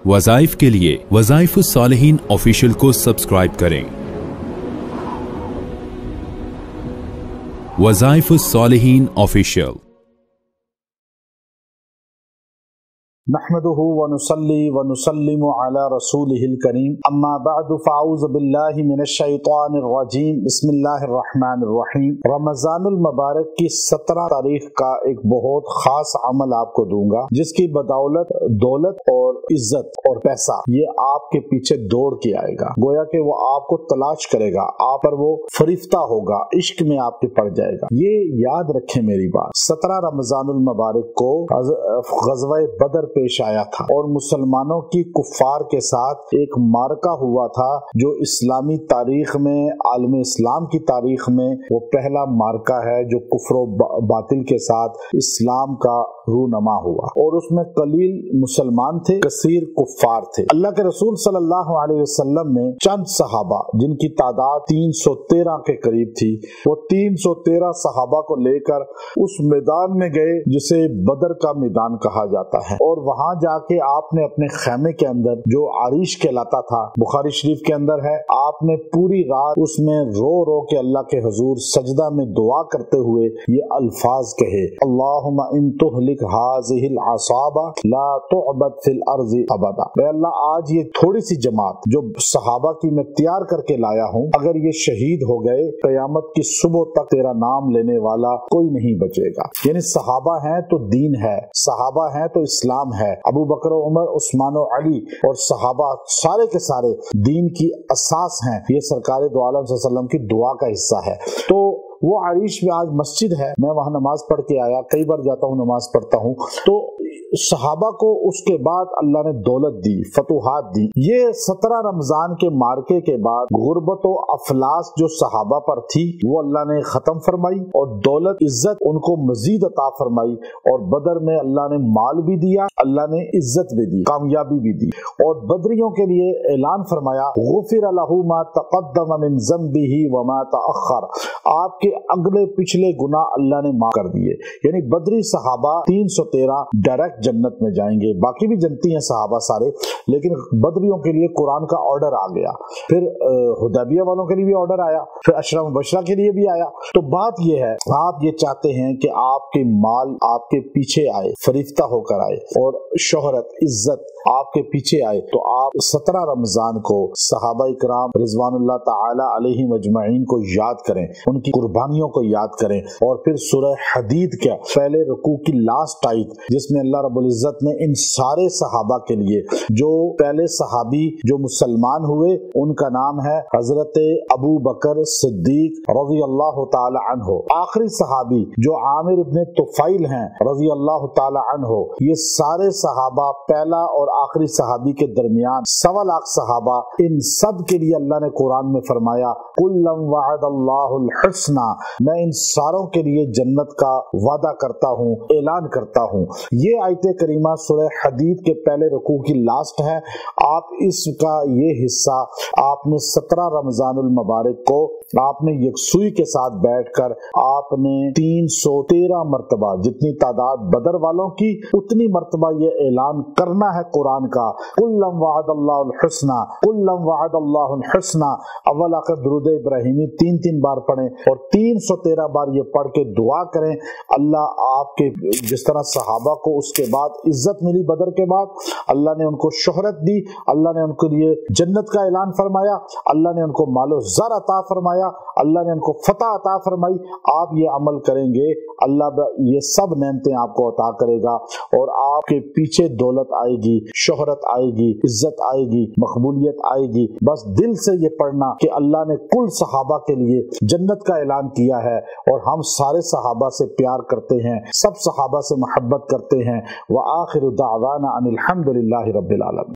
वज़ाइफ के लिए वज़ाइफ सालिहीन ऑफिशियल को सब्सक्राइब करें। वज़ाइफ सालिहीन ऑफिशियल। नहमदुहु व नुसल्ली व नुसल्लिमु अला रसूलिहिल करीम, अम्मा बअदु फ़अऊज़ु बिल्लाहि मिनश शैतानिर रजीम, बिस्मिल्लाहिर रहमानिर रहीम। रमज़ानुल मुबारक की 17 तारीख का एक बहुत खास अमल आपको दूंगा, जिसकी बदौलत दौलत और इज्जत और पैसा ये आपके पीछे दौड़ के आएगा। गोया कि वो आपको तलाश करेगा, आप पर वो फरिश्ता होगा, इश्क में आपके पड़ जाएगा। ये याद रखें मेरी बात। 17 रमज़ानुल मुबारक को ग़ज़वा बदर पेश आया था और मुसलमानों की कुफ्फार के साथ एक मारका हुआ था, जो इस्लामी तारीख में, आलम इस्लाम की तारीख में वो पहला मारका है जो कुफ्र बातिल के साथ इस्लाम का रूनमा हुआ। और उसमें कलील मुसलमान थे, कसीर कुफ्फार थे। अल्लाह के रसूल सल्लल्लाहु अलैहि वसल्लम ने चंद सहाबा, जिनकी तादाद 313 के करीब थी, वो 313 सहाबा को लेकर उस मैदान में गए जिसे बदर का मैदान कहा जाता है। और वहां जाके आपने अपने खैमे के अंदर, जो आरिश कहलाता था, बुखारी शरीफ के अंदर है, आपने पूरी रात उसमें रो रो के अल्लाह के हुजूर सजदा में दुआ करते हुए ये अल्फाज कहे, अल्लाहुम्मा इन तुहलिक हाज़िहिल असाबा ला तुअबद फिल अर्ज़ि अबदा। अल्लाह, आज ये थोड़ी सी जमात जो सहाबा की मैं तैयार करके लाया हूँ, अगर ये शहीद हो गए, कयामत की सुबह तक तेरा नाम लेने वाला कोई नहीं बचेगा। यानी सहाबा हैं तो दीन है, सहाबा हैं तो इस्लाम है। अबू बकर, उमर, उस्मान और अली और सहाबा सारे के सारे दीन की असास हैं। ये सरकार दो आलम सल्लल्लाहु अलैहि वसल्लम की दुआ का हिस्सा है। तो वो आरिश में आज मस्जिद है, मैं वहां नमाज पढ़ के आया, कई बार जाता हूँ, नमाज पढ़ता हूँ। तो सहाबा को उसके बाद अल्लाह ने दौलत दी, फतुहात दी। ये 17 रमजान के मार्के के बाद गुर्बत और अफलास जो सहाबा पर थी वो अल्लाह ने खत्म फरमाई और दौलत इज्जत उनको मजीद अता फरमाई। और बदर में अल्लाह ने माल भी दिया, अल्लाह ने इज्जत भी दी, कामयाबी भी दी। और बदरियों के लिए ऐलान फरमाया, गुफिर लहू मा तक़द्दम मिन ज़ंबिही व मा तअख़्ख़र, आपके अगले पिछले गुनाह अल्लाह ने माफ कर दिए। यानी बदरी सहाबा 313 डायरेक्ट जन्नत में जाएंगे। बाकी भी जनती हैं सहाबा सारे, लेकिन बदरियों के लिए कुरान का ऑर्डर आ गया। फिर हुदैबिया वालों के लिए भी ऑर्डर आया, फिर अशरा मुबशरा के लिए भी आया। तो बात यह है, आप ये चाहते हैं कि आपके माल आपके पीछे आए, फरिश्ता होकर आए, और शोहरत, इज्जत आपके पीछे आए, तो आप 17 रमजान को सहाबा इकराम रिज़वानुल्लाह ताला अलैहिम अजमईन को याद करें, उनकी कुर्बानियों को याद करें। और फिर सूरह हदीद के पहले रुकू की लास्ट आयत, जिसमें अल्लाह रब्बुल इज्जत ने इन सारे सहाबा के लिए, जो पहले सहाबी जो मुसलमान हुए, उनका नाम है हजरत अबू बकर सिद्दीक रज़ी अल्लाह ताला अन्हो, आखिरी सहाबी जो आमिर इब्न तुफैल हैं रज़ी अल्लाह ताला अन्हो, ये सारे सहाबा, पहला और आखिरी सहाबी के दरमियान 1.25 लाख सहाबा, इन सब के लिए अल्लाह ने कुरान में फरमाया, कुल्लम वअदल्लाहुल हुस्ना, मैं इन सारों के लिए जन्नत का वादा करता हूँ, ऐलान करता हूँ। ये आयत करीमा सूरह हदीद के पहले रुकू की लास्ट है। आप इसका ये हिस्सा आपने 17 रमजानुल मुबारक को आपने यकसुई के साथ बैठकर आपने 313 मरतबा, जितनी तादाद बदर वालों की उतनी मरतबा ये ऐलान करना है कुरान का, कुल्लम वअदल्लाहुल हुस्ना, कुल्लम वअदल्लाहुल हुस्ना। अव्वल आखिर दुरूद इब्राहिमी 3-3 बार पढ़ें और 313 बार ये पढ़ के दुआ करें। अल्लाह आपके, जिस तरह सहाबा को उसके बाद इज्जत मिली बदर के बाद, अल्लाह ने उनको शोहरत दी, अल्लाह ने उनके लिए जन्नत का ऐलान फरमाया, अल्लाह ने उनको मालो ज़र अता फरमाया, अल्लाह ने उनको फतह अता फरमाई। आप ये अमल करेंगे, अल्लाह ये सब नेमतें आपको अता करेगा और आपके पीछे दौलत आएगी, शोहरत आएगी, इज्जत आएगी, मकबूलियत आएगी। बस दिल से ये पढ़ना कि अल्लाह ने कुल सहाबा के लिए जन्नत का ऐलान किया है और हम सारे सहाबा से प्यार करते हैं, सब सहाबा से मोहब्बत करते हैं। व आखिरु दावाना अनिल हम्दुलिल्लाहि रब्बिल आलमीन।